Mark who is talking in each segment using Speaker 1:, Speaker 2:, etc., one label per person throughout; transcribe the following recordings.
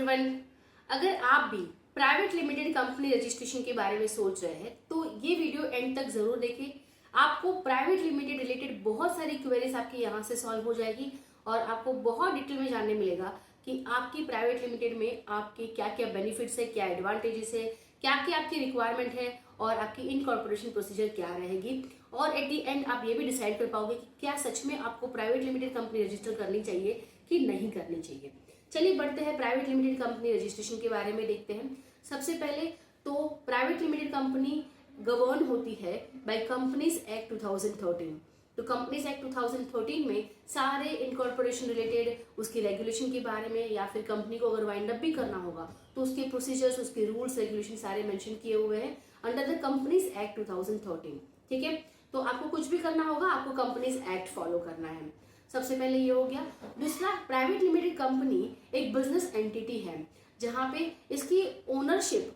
Speaker 1: Everyone, अगर आप भी प्राइवेट लिमिटेड कंपनी रजिस्ट्रेशन के बारे में सोच रहे हैं तो ये वीडियो एंड तक जरूर देखें। आपको प्राइवेट लिमिटेड रिलेटेड बहुत सारी क्वेरीज आपकी यहाँ से सॉल्व हो जाएगी और आपको बहुत डिटेल में जानने मिलेगा कि आपकी प्राइवेट लिमिटेड में आपके क्या क्या बेनिफिट्स है, क्या एडवांटेजेस है, क्या क्या आपकी रिक्वायरमेंट है और आपकी इनकॉर्पोरेशन प्रोसीजर क्या रहेगी। और एट दी एंड आप ये भी डिसाइड कर पाओगे कि क्या सच में आपको प्राइवेट लिमिटेड कंपनी रजिस्टर करनी चाहिए कि नहीं करनी चाहिए। चलिए बढ़ते हैं प्राइवेट लिमिटेड कंपनी रजिस्ट्रेशन के बारे में देखते हैं। सबसे पहले तो प्राइवेट लिमिटेड कंपनी गवर्न होती है बाय कंपनीज एक्ट 2013। तो कंपनीज एक्ट 2013 में सारे इनकॉर्पोरेशन रिलेटेड उसकी रेगुलेशन के बारे में या फिर कंपनी को अगर वाइंड अप भी करना होगा तो उसके प्रोसीजर्स, उसके रूल्स रेगुलेशन सारे मेंशन किए हुए हैं अंडर द कंपनीज एक्ट 2013। ठीक है, तो आपको कुछ भी करना होगा, आपको कंपनीज एक्ट फॉलो करना है। सबसे पहले ये हो गया। दूसरा, प्राइवेट लिमिटेड कंपनी एक बिजनेस एंटिटी है जहां पे इसकी ओनरशिप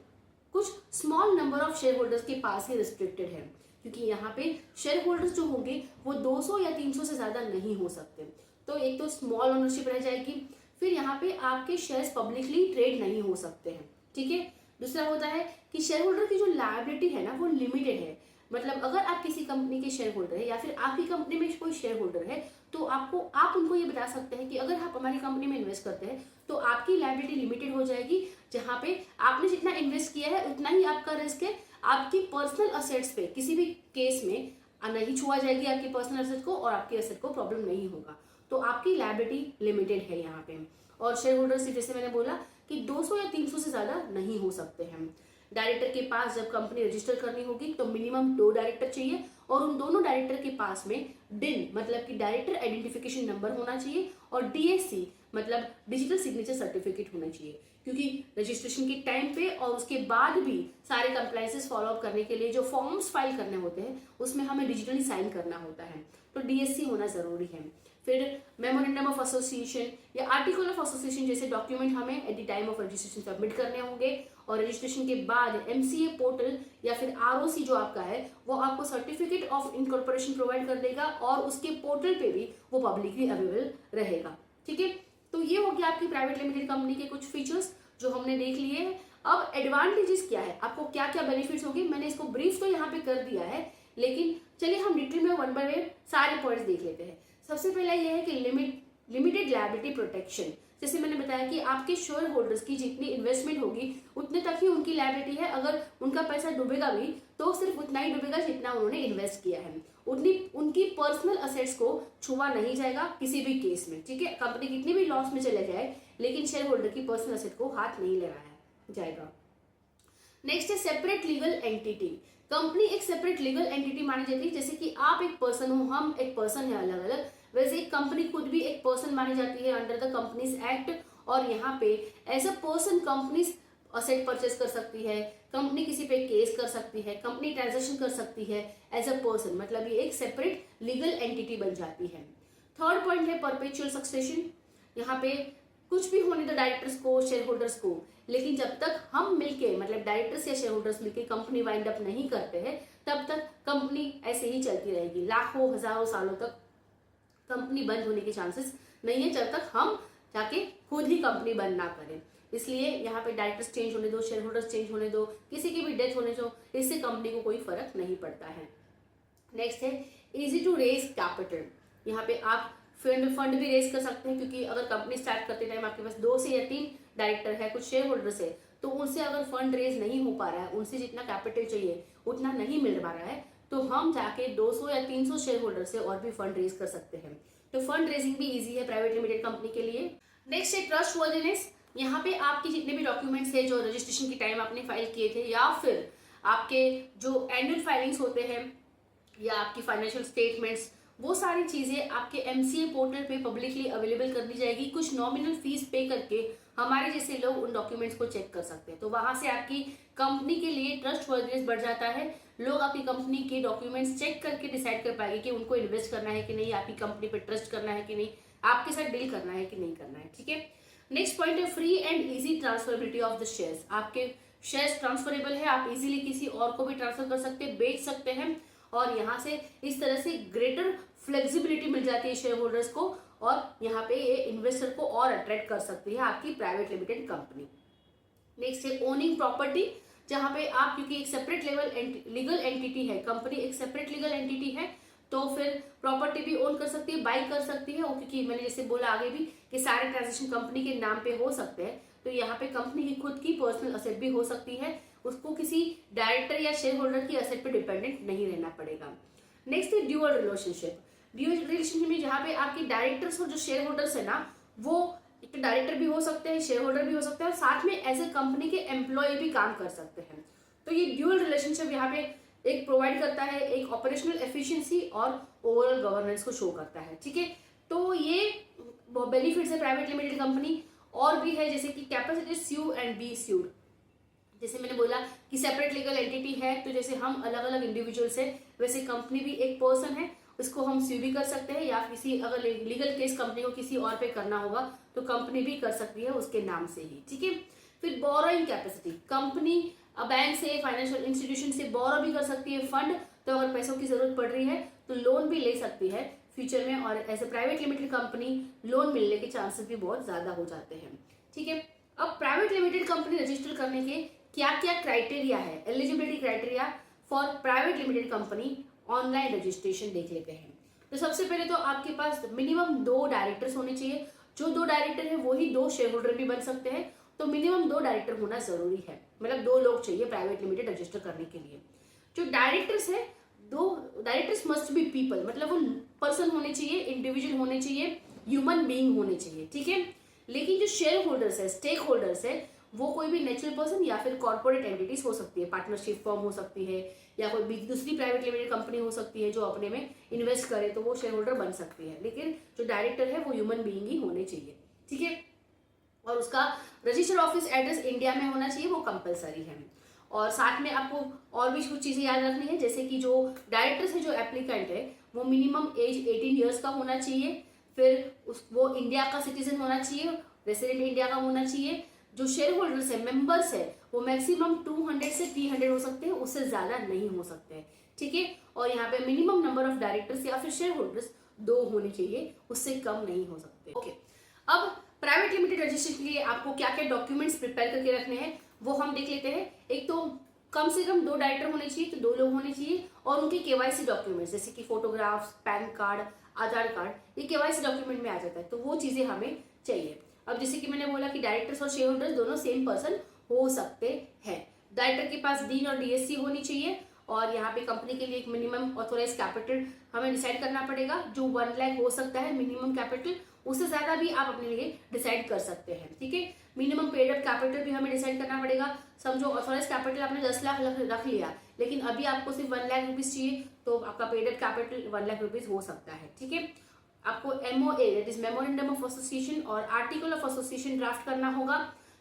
Speaker 1: कुछ small number of share holders के पास ही रिस्ट्रिक्टेड है, क्योंकि यहाँ पे शेयर होल्डर्स जो होंगे वो 200 या 300 से ज्यादा नहीं हो सकते। तो एक तो स्मॉल ओनरशिप रह जाएगी, फिर यहाँ पे आपके शेयर्स पब्लिकली ट्रेड नहीं हो सकते हैं। ठीक है। दूसरा होता है कि शेयर होल्डर की जो लायबिलिटी है ना वो लिमिटेड है। मतलब अगर आप किसी कंपनी के शेयर होल्डर है या फिर आपकी कंपनी में कोई शेयर होल्डर है तो आप उनको ये बता सकते हैं कि अगर आप हमारी कंपनी में इन्वेस्ट करते हैं तो आपकी लायबिलिटी लिमिटेड हो जाएगी, जहां पे आपने जितना इन्वेस्ट किया है उतना ही आपका रिस्क है। आपकी पर्सनल असेट्स पे किसी भी केस में नहीं छुआ जाएगी आपकी पर्सनल असेट को और आपके असेट को प्रॉब्लम नहीं होगा। तो आपकी लायबिलिटी लिमिटेड है यहाँ पे। और शेयर होल्डर से जैसे मैंने बोला कि 200 या 300 से ज्यादा नहीं हो सकते हैं। डायरेक्टर के पास जब कंपनी रजिस्टर करनी होगी तो मिनिमम 2 डायरेक्टर चाहिए और उन दोनों डायरेक्टर के पास में डिन मतलब कि डायरेक्टर आइडेंटिफिकेशन नंबर होना चाहिए और डीएससी मतलब डिजिटल सिग्नेचर सर्टिफिकेट होना चाहिए, क्योंकि रजिस्ट्रेशन के टाइम पे और उसके बाद भी सारे कंप्लायंसेस फॉलो अप करने के लिए जो फॉर्म्स फाइल करने होते हैं उसमें हमें डिजिटली साइन करना होता है, तो डीएससी होना जरूरी है। फिर मेमोरेंडम ऑफ एसोसिएशन या आर्टिकल ऑफ एसोसिएशन जैसे डॉक्यूमेंट हमें at the time of registration submit करने होंगे और रजिस्ट्रेशन के बाद एमसीए पोर्टल या फिर आरओसी जो आपका है वो आपको सर्टिफिकेट ऑफ इनकॉर्पोरेशन प्रोवाइड कर देगा और उसके पोर्टल पे भी वो पब्लिकली अवेलेबल रहेगा। ठीक है, तो ये हो गया आपकी प्राइवेट लिमिटेड कंपनी के कुछ फीचर्स जो हमने देख लिए हैं। अब एडवांटेजेस क्या है, आपको क्या क्या बेनिफिट्स होंगे, मैंने इसको ब्रीफ तो यहाँ पे कर दिया है, लेकिन चलिए हम डिटेल में वन बाय वन सारे पॉइंट्स देख लेते हैं। सबसे पहला यह है कि लिमिटेड लायबिलिटी प्रोटेक्शन। जैसे मैंने बताया कि आपके शेयर होल्डर्स की जितनी इन्वेस्टमेंट होगी उतने तक ही उनकी लायबिलिटी है। अगर उनका पैसा डूबेगा भी तो सिर्फ उतना ही डूबेगा जितना उन्होंने इन्वेस्ट किया है। उनकी पर्सनल असेट्स को छुआ नहीं जाएगा किसी भी केस में। ठीक है, कंपनी कितनी भी लॉस में चले जाए लेकिन शेयर होल्डर की पर्सनल असेट को हाथ नहीं लगाया जाएगा। नेक्स्ट है सेपरेट लीगल एंटिटी। कंपनी एक सेपरेट लीगल एंटिटी मानी जाती है। जैसे कि आप एक पर्सन हो, हम एक पर्सन है अलग अलग, वैसे एक कंपनी खुद भी एक पर्सन मानी जाती है अंडर द कंपनीज एक्ट। और यहाँ पे as a person companies asset purchase कर सकती है, कंपनी किसी पे केस कर सकती है, कंपनी ट्रांजेक्शन कर सकती है एज अ पर्सन, मतलब ये एक सेपरेट लीगल एंटिटी बन जाती है। थर्ड पॉइंट है परपेचुअल सक्सेशन। यहाँ पे कुछ भी होने दो डायरेक्टर्स को, शेयर होल्डर्स को, लेकिन जब तक हम मिलके मतलब डायरेक्टर्स या शेयर होल्डर्स मिलके कंपनी वाइंड अप नहीं करते हैं तब तक कंपनी ऐसे ही चलती रहेगी। लाखों हजारों सालों तक कंपनी बंद होने के चांसेस नहीं है जब तक हम जाके खुद ही कंपनी बंद ना करें। इसलिए यहाँ पे डायरेक्टर्स चेंज होने दो, शेयर होल्डर्स चेंज होने दो, किसी की भी डेथ होने दो, इससे कंपनी को कोई फर्क नहीं पड़ता है। नेक्स्ट है इजी टू रेज कैपिटल। यहाँ पे आप फंड भी रेज कर सकते हैं, क्योंकि अगर कंपनी स्टार्ट करते टाइम आपके पास 2 से या 3 डायरेक्टर है, कुछ शेयर होल्डर्स है, तो उनसे अगर फंड रेज नहीं हो पा रहा है, उनसे जितना कैपिटल चाहिए उतना नहीं मिल पा रहा है, तो हम जाके 200 या 300 शेयर होल्डर से और भी फंड रेज कर सकते हैं। तो फंड रेजिंग भी इजी है प्राइवेट लिमिटेड कंपनी के लिए। नेक्स्ट है ट्रस्टवर्दीनेस। यहाँ पे आपके जितने भी डॉक्यूमेंट्स है जो रजिस्ट्रेशन के टाइम आपने फाइल किए थे या फिर आपके जो एनुअल फाइलिंग्स होते हैं या आपकी फाइनेंशियल स्टेटमेंट्स, वो सारी चीजें आपके एमसीए पोर्टल पे पब्लिकली अवेलेबल कर दी जाएगी। कुछ नॉमिनल फीस पे करके हमारे जैसे लोग उन डॉक्यूमेंट्स को चेक कर सकते हैं। तो वहां से आपकी कंपनी के लिए ट्रस्टवर्दीनेस बढ़ जाता है। लोग आपकी कंपनी के डॉक्यूमेंट्स चेक करके डिसाइड कर पाएंगे कि उनको इन्वेस्ट करना है कि नहीं, आपकी कंपनी पे ट्रस्ट करना है कि नहीं, आपके साथ डील करना है कि नहीं करना है। ठीक है। नेक्स्ट पॉइंट है free and easy transferability of the shares. आपके शेयर्स ट्रांसफरेबल है, आप इजीली किसी और को भी ट्रांसफर कर सकते हैं, बेच सकते हैं और यहाँ से इस तरह से ग्रेटर फ्लेक्सिबिलिटी मिल जाती है शेयर होल्डर्स को और यहाँ पे ये इन्वेस्टर को और अट्रैक्ट कर सकती है आपकी प्राइवेट लिमिटेड कंपनी। नेक्स्ट है ओनिंग प्रॉपर्टी, जहाँ पे आप, क्योंकि एक सेपरेट लीगल एंटिटी है, कंपनी एक सेपरेट लीगल एंटिटी है, तो फिर प्रॉपर्टी भी ओन कर सकती है, बाई कर सकती है। और क्योंकि मैंने जैसे बोला आगे भी कि सारे ट्रांजेक्शन कंपनी के नाम पे हो सकते हैं, तो यहाँ पे कंपनी की खुद की पर्सनल असेट भी हो सकती है, उसको किसी डायरेक्टर या शेयर होल्डर की असेट पे डिपेंडेंट नहीं रहना पड़ेगा। नेक्स्ट है ड्यूअल रिलेशनशिप। ड्यूअल रिलेशनशिप में जहाँ पे आपके डायरेक्टर्स और जो शेयर होल्डर्स है ना, वो एक डायरेक्टर भी हो सकते हैं, शेयर होल्डर भी हो सकते हैं, और साथ में एज ए कंपनी के एम्प्लॉय भी काम कर सकते हैं। तो ये ड्यूअल रिलेशनशिप यहाँ पे एक प्रोवाइड करता है, एक ऑपरेशनल एफिशिएंसी और ओवरऑल गवर्नेंस को शो करता है। ठीक है, तो ये बेनिफिट्स है प्राइवेट लिमिटेड कंपनी। और भी है जैसे कि capacity sue and be sued. जैसे मैंने बोला कि सेपरेट लीगल एंटिटी है, तो जैसे हम अलग अलग इंडिविजुअल्स है, वैसे कंपनी भी एक पर्सन है, उसको हम स्यू भी कर सकते हैं, या किसी अगर लीगल केस कंपनी को किसी और पे करना होगा तो कंपनी भी कर सकती है उसके नाम से ही। ठीक है, फिर बोरोइंग कैपेसिटी, कंपनी बैंक से, फाइनेंशियल इंस्टीट्यूशन से बोरो भी कर सकती है फंड, तो अगर पैसों की जरूरत पड़ रही है तो लोन भी ले सकती है फ्यूचर में, और as a private limited company loan मिलने के चांसेस भी बहुत ज्यादा हो जाते हैं। ठीक है, अब प्राइवेट लिमिटेड कंपनी रजिस्टर करने के क्या क्या क्राइटेरिया है, eligibility criteria for private limited company, online registration देख लेते हैं। तो सबसे पहले तो आपके पास मिनिमम 2 डायरेक्टर्स होने चाहिए, जो 2 डायरेक्टर है वही 2 शेयर होल्डर भी बन सकते हैं, तो मिनिमम 2 डायरेक्टर होना जरूरी है, मतलब 2 लोग चाहिए प्राइवेट लिमिटेड रजिस्टर करने के लिए। जो डायरेक्टर्स है, 2 डायरेक्टर्स मस्ट बी पीपल, मतलब वो पर्सन होने चाहिए, इंडिविजुअल होने चाहिए, ह्यूमन बीइंग होने चाहिए। ठीक है, लेकिन जो शेयर होल्डर्स है, स्टेक होल्डर्स है, वो कोई भी नेचुरल पर्सन या फिर कॉर्पोरेट एंटिटीज हो सकती है, पार्टनरशिप फर्म हो सकती है, या कोई दूसरी प्राइवेट लिमिटेड कंपनी हो सकती है जो अपने में इन्वेस्ट करे, तो वो शेयर होल्डर बन सकती है। लेकिन जो डायरेक्टर है वो ह्यूमन बीइंग ही होने चाहिए। ठीक है, और उसका रजिस्टर्ड ऑफिस एड्रेस इंडिया में होना चाहिए, वो कंपलसरी है। और साथ में आपको और भी कुछ चीजें याद रखनी है, जैसे कि जो डायरेक्टर्स है, जो एप्लीकेंट है, वो मिनिमम एज 18 ईयर्स का होना चाहिए, फिर वो इंडिया का सिटीजन होना चाहिए, रेसिडेंट इंडिया का होना चाहिए। जो शेयर होल्डर्स है, मेंबर्स है, वो मैक्सिमम 200 से 300 हो सकते हैं, उससे ज्यादा नहीं हो सकते हैं। ठीक है, और यहाँ पे मिनिमम नंबर ऑफ डायरेक्टर्स या फिर शेयर होल्डर्स 2 होने चाहिए, उससे कम नहीं हो सकते। ओके, अब प्राइवेट लिमिटेड रजिस्ट्रेशन के लिए आपको क्या क्या डॉक्यूमेंट्स प्रिपेयर करके रखने हैं वो हम देख लेते हैं। एक तो कम से कम 2 डायरेक्टर होने चाहिए, तो 2 लोग होने चाहिए, और उनके केवाईसी डॉक्यूमेंट्स जैसे कि photographs, pan card, Aadhaar card, ये केवाईसी डॉक्यूमेंट में आ जाता है, तो वो चीजें हमें चाहिए। अब जैसे कि मैंने बोला कि डायरेक्टर्स और शेयर होल्डर्स दोनों सेम पर्सन हो सकते हैं। डायरेक्टर के पास डीन और डीएससी होनी चाहिए, और यहाँ पे कंपनी के लिए एक मिनिमम ऑथोराइज कैपिटल हमें डिसाइड करना पड़ेगा, जो 1 लाख हो सकता है मिनिमम कैपिटल, उससे ज्यादा भी आप अपने लिए डिसाइड कर सकते हैं। ठीक है, मिनिमम पेड अप कैपिटल भी हमें डिसाइड करना पड़ेगा। समझो ऑथोराइज कैपिटल आपने 10 लाख रख लिया, लेकिन अभी आपको सिर्फ 1 लाख रुपीज चाहिए, तो आपका paid up capital 1 lakh rupees हो सकता है। ठीक है, आपको MOA that is memorandum of association और आर्टिकल ऑफ एसोसिएशन ड्राफ्ट करना होगा,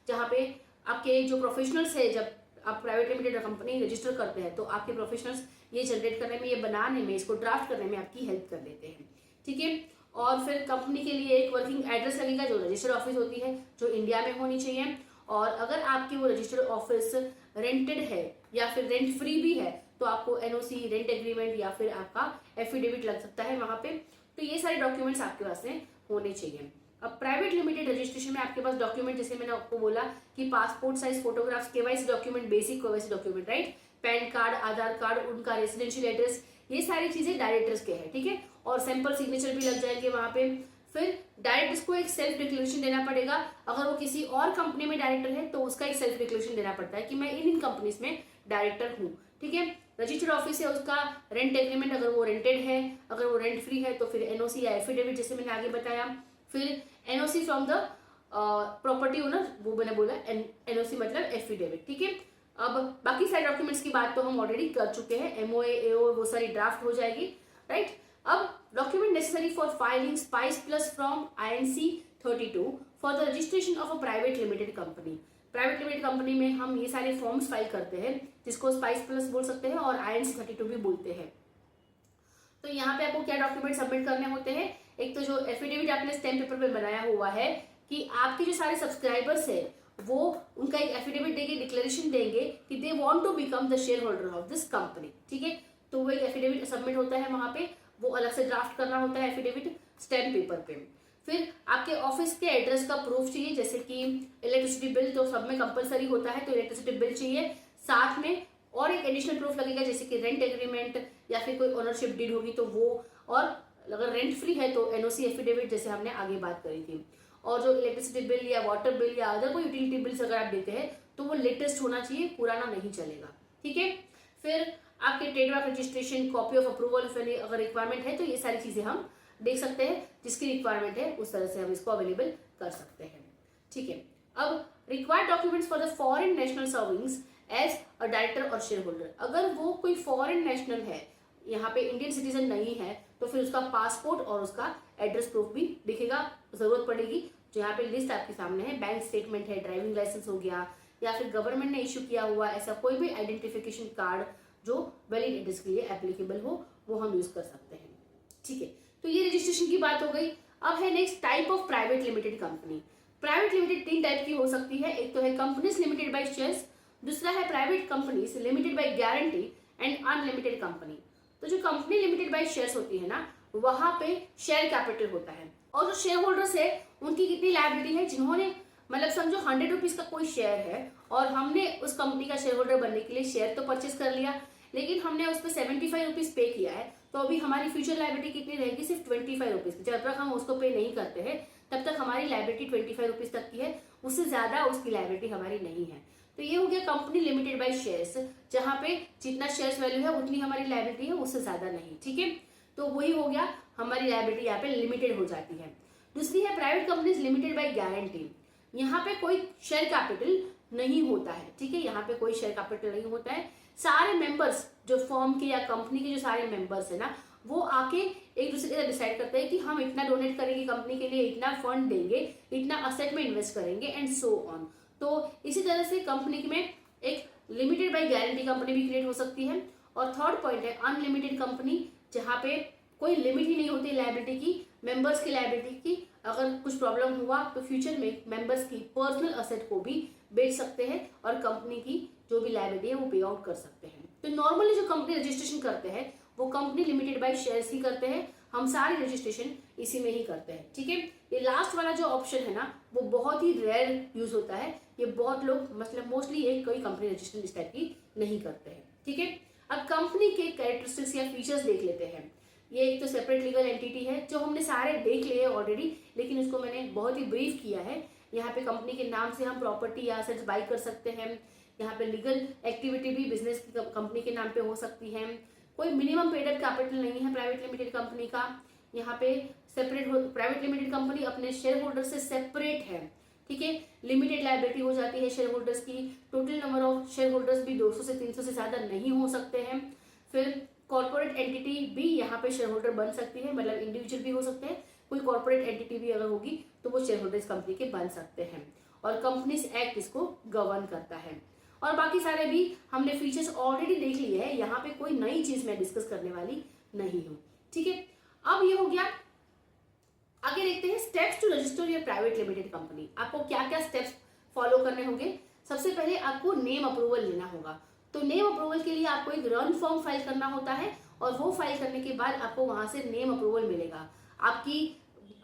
Speaker 1: जहाँ पे आपके जो प्रोफेशनल्स है, जब आप प्राइवेट लिमिटेड कंपनी रजिस्टर करते हैं तो आपके प्रोफेशनल्स ये जनरेट करने में, ये बनाने में, इसको ड्राफ्ट करने में आपकी हेल्प कर देते हैं। ठीक है, और फिर कंपनी के लिए एक वर्किंग एड्रेस लगेगा, जो रजिस्टर्ड ऑफिस होती है, जो इंडिया में होनी चाहिए। और अगर आपकी वो रजिस्टर्ड ऑफिस रेंटेड है या फिर रेंट फ्री भी है, तो आपको NOC, रेंट एग्रीमेंट या फिर आपका एफिडेविट लग सकता है वहां पे। तो ये सारे डॉक्यूमेंट्स आपके पास में होने चाहिए। अब प्राइवेट लिमिटेड रजिस्ट्रेशन में आपके पास डॉक्यूमेंट, जैसे मैंने आपको बोला कि passport size photographs, KYC document, basic KYC document, right, PAN card, Aadhaar card, उनका रेसिडेंशियल एड्रेस, ये सारी चीजें डायरेक्टर्स के हैं। ठीक है, और सैंपल सिग्नेचर भी लग जाएंगे वहां पे। फिर डायरेक्टर्स को एक सेल्फ डिक्लेरेशन देना पड़ेगा, अगर वो किसी और कंपनी में डायरेक्टर है तो उसका एक सेल्फ डिक्लेरेशन देना पड़ता है कि मैं इन कंपनीज में डायरेक्टर हूँ। ठीक है, रजिस्टर्ड ऑफिस है, उसका रेंट एग्रीमेंट, अगर वो रेंटेड है, अगर वो रेंट फ्री है तो फिर NOC या एफिडेविट, जैसे मैंने आगे बताया। फिर NOC from the property owner, वो मैंने बोला NOC मतलब एफिडेविट। ठीक है, अब बाकी सारे डॉक्यूमेंट्स की बात तो हम ऑलरेडी कर चुके हैं, MOA, AO, वो सारी ड्राफ्ट हो जाएगी, राइट। अब document necessary for filing spice plus from INC 32 for the registration of a private limited company. Private limited company में हम ये सारे फॉर्म्स फाइल करते हैं, जिसको स्पाइस प्लस बोल सकते हैं और INC 32 भी बोलते हैं। तो यहाँ पे आपको क्या डॉक्यूमेंट सबमिट करने होते हैं, एक तो जो एफिडेविट आपने स्टैम्प पेपर पे बनाया हुआ है कि आपके जो सारे सब्सक्राइबर्स है वो उनका एक एफिडेविट देंगे, डिक्लेरेशन देंगे कि they want to become the shareholder of this company. ठीक है, तो वो एक एफिडेविट सबमिट होता है वहां पे, वो अलग से ड्राफ्ट करना होता है एफिडेविट स्टैम्प पेपर पे। फिर आपके ऑफिस के एड्रेस का प्रूफ चाहिए, जैसे कि इलेक्ट्रिसिटी बिल तो सब में कंपलसरी होता है, तो इलेक्ट्रिसिटी बिल चाहिए। साथ में और एक एडिशनल प्रूफ लगेगा, जैसे कि रेंट एग्रीमेंट या फिर कोई ओनरशिप डीड होगी तो वो, और अगर रेंट फ्री है तो एनओसी एफिडेविट, जैसे हमने आगे बात करी थी। और जो इलेक्ट्रिसिटी बिल या वाटर बिल या अदर कोई यूटिलिटी बिल्स अगर आप देते हैं तो वो लेटेस्ट होना चाहिए, पुराना नहीं चलेगा, ठीक है। फिर आपके trademark registration, copy of approval अगर रिक्वायरमेंट है तो ये सारी चीजें हम देख सकते हैं, जिसकी रिक्वायरमेंट है उस तरह से हम इसको अवेलेबल कर सकते हैं, ठीक है। अब required documents for the foreign national servings as a director और शेयर होल्डर, अगर वो कोई फॉरेन नेशनल है, यहाँ पे इंडियन सिटीजन नहीं है, तो फिर उसका पासपोर्ट और उसका एड्रेस प्रूफ भी दिखेगा, जरूरत पड़ेगी। जो यहाँ पे लिस्ट आपके सामने है, बैंक स्टेटमेंट है, ड्राइविंग लाइसेंस हो गया, या फिर गवर्नमेंट ने इश्यू किया हुआ ऐसा कोई भी आइडेंटिफिकेशन कार्ड जो वैलिड एड्रेस के लिए एप्लीकेबल हो, वो हम यूज कर सकते हैं, ठीक है। तो ये रजिस्ट्रेशन की बात हो गई। अब है next type of private limited company. Private limited तीन टाइप की हो सकती है, एक तो है कंपनीज लिमिटेड बाय शेयर्स, दूसरा है private companies limited by guarantee and unlimited company. तो जो कंपनी लिमिटेड बाय शेयर्स होती है ना, वहां पे शेयर कैपिटल होता है, और जो शेयर होल्डर्स है उनकी कितनी लायबिलिटी है, जिन्होंने मतलब समझो 100 रुपीज का कोई शेयर है और हमने उस कंपनी का शेयर होल्डर बनने के लिए शेयर तो परचेस कर लिया, लेकिन हमने उस पर 75 रुपीज पे किया है, तो अभी हमारी फ्यूचर लायबिलिटी कितनी रहेगी, सिर्फ 25 रुपीज। जब तक हम उसको पे नहीं करते हैं तब तक हमारी लायबिलिटी 25 रुपीज तक की है, उससे ज्यादा उसकी लायबिलिटी हमारी नहीं है। तो ये हो गया कंपनी लिमिटेड बाय शेयर्स, जहां पे जितना शेयर्स वैल्यू है उतनी हमारी लायबिलिटी है, उससे ज्यादा नहीं, ठीक है। तो वही हो गया, हमारी लायबिलिटी यहाँ पे लिमिटेड हो जाती है। दूसरी है private companies limited by guarantee, यहाँ पे कोई शेयर कैपिटल नहीं होता है, ठीक है, यहाँ पे कोई शेयर कैपिटल नहीं होता है। सारे मेंबर्स जो फर्म के या कंपनी के जो सारे मेंबर्स है ना, वो आके एक दूसरे से डिसाइड करते हैं कि हम इतना डोनेट करेंगे कंपनी के लिए, इतना फंड देंगे, इतना असेट में इन्वेस्ट करेंगे एंड सो ऑन। तो इसी तरह से कंपनी में एक लिमिटेड बाय गारंटी कंपनी भी क्रिएट हो सकती है। और थर्ड पॉइंट है अनलिमिटेड कंपनी, जहाँ पे कोई लिमिट ही नहीं होती लायबिलिटी की, मेंबर्स की लायबिलिटी की। अगर कुछ प्रॉब्लम हुआ तो फ्यूचर में मेंबर्स की पर्सनल असेट को भी बेच सकते हैं और कंपनी की जो भी लायबिलिटी है वो पे आउट कर सकते हैं। तो नॉर्मली जो कंपनी रजिस्ट्रेशन करते हैं वो कंपनी लिमिटेड बाय शेयर्स ही करते हैं, हम सारे रजिस्ट्रेशन इसी में ही करते हैं, ठीक है। ये लास्ट वाला जो ऑप्शन है ना, वो बहुत ही रेयर यूज होता है, ये बहुत लोग मतलब मोस्टली ये कोई कंपनी रजिस्ट्रेशन इस टाइप की नहीं करते हैं, ठीक है। अब कंपनी के कैरेक्टरिस्टिक्स या फीचर्स देख लेते हैं। ये एक तो सेपरेट लीगल एंटिटी है, जो हमने सारे देख लिए हैं ऑलरेडी, लेकिन इसको मैंने बहुत ही ब्रीफ किया है। यहाँ पे कंपनी के नाम से हम प्रॉपर्टी या असेट्स बाई कर सकते हैं। यहाँ पे लीगल एक्टिविटी भी बिजनेस की कंपनी के नाम पे हो सकती है। कोई मिनिमम पेड अप कैपिटल नहीं है प्राइवेट लिमिटेड कंपनी का। यहाँ पे सेपरेट प्राइवेट लिमिटेड कंपनी अपने शेयर होल्डर से सेपरेट है, ठीक है। लिमिटेड लायबिलिटी हो जाती है शेयर होल्डर्स की। Total number of share holders भी 200 से 300 से ज्यादा नहीं हो सकते हैं। फिर कॉर्पोरेट एंटिटी भी यहाँ पे शेयर होल्डर बन सकती है, मतलब इंडिविजुअल भी हो सकते हैं, कोई कॉर्पोरेट एंटिटी भी अगर होगी तो वो शेयर होल्डर इस कंपनी के बन सकते हैं। और कंपनीज एक्ट इसको गवर्न करता है। और बाकी सारे भी हमने फीचर्स ऑलरेडी देख लिए हैं, यहाँ पे कोई नई चीज मैं डिस्कस करने वाली नहीं हूँ, ठीक है। अब ये हो गया, आगे देखते हैं steps to register your private limited company. आपको क्या क्या स्टेप्स फॉलो करने होंगे। सबसे पहले आपको नेम अप्रूवल लेना होगा। तो नेम अप्रूवल के लिए आपको एक रन फॉर्म फाइल करना होता है, और वो फाइल करने के बाद आपको वहां से नेम अप्रूवल मिलेगा। आपकी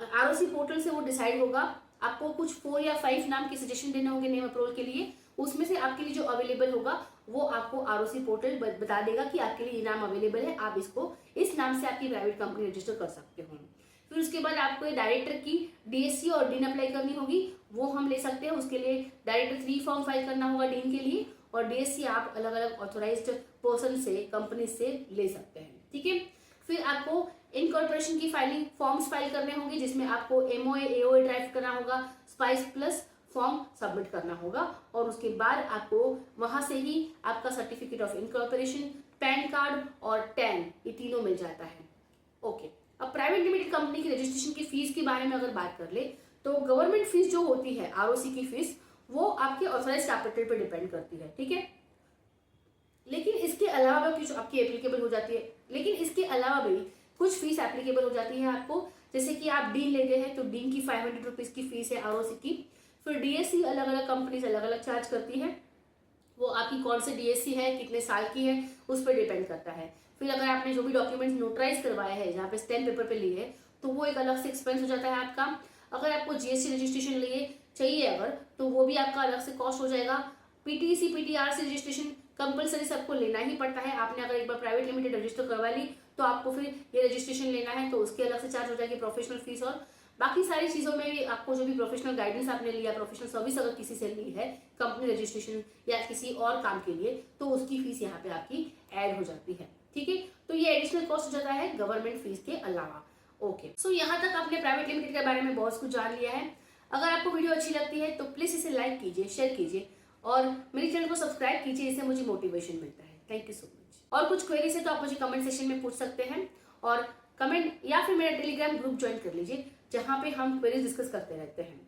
Speaker 1: आरओसी पोर्टल से वो डिसाइड होगा। आपको कुछ 4 या 5 नाम के सजेशन देने होंगे नेम अप्रूवल के लिए। उसमें से आपके लिए जो अवेलेबल होगा वो आपको आरओसी पोर्टल बता देगा कि आपके लिए ये नाम अवेलेबल है, आप इसको इस नाम से आपकी प्राइवेट कंपनी रजिस्टर कर सकते हो। फिर उसके बाद आपको डायरेक्टर की डीएससी और डीन अप्लाई करनी होगी, वो हम ले सकते हैं। उसके लिए डायरेक्टर 3 फॉर्म फाइल करना होगा डीन के लिए, और डीएससी आप अलग अलग ऑथोराइज्ड पर्सन से, कंपनी से ले सकते हैं, ठीक है। फिर आपको इनकॉर्पोरेशन की फाइलिंग फॉर्म्स फाइल करने होंगे, जिसमें आपको एमओए एओए ड्राइव करना होगा, स्पाइस प्लस फॉर्म सबमिट करना होगा, और उसके बाद आपको वहां से ही आपका certificate of incorporation, pan card और टैन, ये तीनों मिल जाता है। ओके, अब प्राइवेट लिमिटेड कंपनी की रजिस्ट्रेशन की फीस के बारे में अगर बात कर ले, तो गवर्नमेंट फीस जो होती है आरओसी की फीस, वो आपके ऑथराइज कैपिटल पे डिपेंड करती है, ठीक है। लेकिन इसके अलावा भी कुछ आपकी एप्लीकेबल हो जाती है, लेकिन इसके अलावा भी कुछ फीस एप्लीकेबल हो जाती है आपको। जैसे कि आप डीन लेते हैं तो डीन की 500 रुपीज की फीस है आरओसी की। फिर डीएससी अलग अलग कंपनीज अलग अलग चार्ज करती है, वो आपकी कौन सी डीएससी है, कितने साल की है, उस पर डिपेंड करता है। फिर अगर आपने जो भी डॉक्यूमेंट्स नोटराइज करवाए हैं, जहाँ पे स्टैम्प पेपर पे लिए है, तो वो एक अलग से एक्सपेंस हो जाता है आपका। अगर आपको जीएसटी रजिस्ट्रेशन लिए चाहिए अगर, तो वो भी आपका अलग से कॉस्ट हो जाएगा। पीटीसी पीटीआरसी रजिस्ट्रेशन कंपलसरी सबको लेना ही पड़ता है। आपने अगर एक बार प्राइवेट लिमिटेड रजिस्टर करवा ली तो आपको फिर ये रजिस्ट्रेशन लेना है, तो उसके अलग से चार्ज हो जाएगी, प्रोफेशनल फीस। और बाकी सारी चीजों में भी आपको जो भी प्रोफेशनल गाइडेंस आपने लिया, प्रोफेशनल सर्विस अगर किसी से ली है कंपनी रजिस्ट्रेशन या किसी और काम के लिए, तो उसकी फीस यहाँ पे आपकी ऐड हो जाती है। ठीक है, तो ये एडिशनल कॉस्ट हो जाता है गवर्नमेंट फीस के अलावा। ओके, सो यहाँ तक आपने प्राइवेट लिमिटेड के बारे में बहुत कुछ जान लिया है। अगर आपको वीडियो अच्छी लगती है तो प्लीज इसे लाइक कीजिए, शेयर कीजिए और मेरे चैनल को सब्सक्राइब कीजिए, इससे मुझे मोटिवेशन मिलता है। Thank you so much. और कुछ क्वेरीज है तो आप मुझे कमेंट सेक्शन में पूछ सकते हैं, और कमेंट या फिर मेरा टेलीग्राम ग्रुप ज्वाइन कर लीजिए, जहाँ पे हम क्वेरीज डिस्कस करते रहते हैं।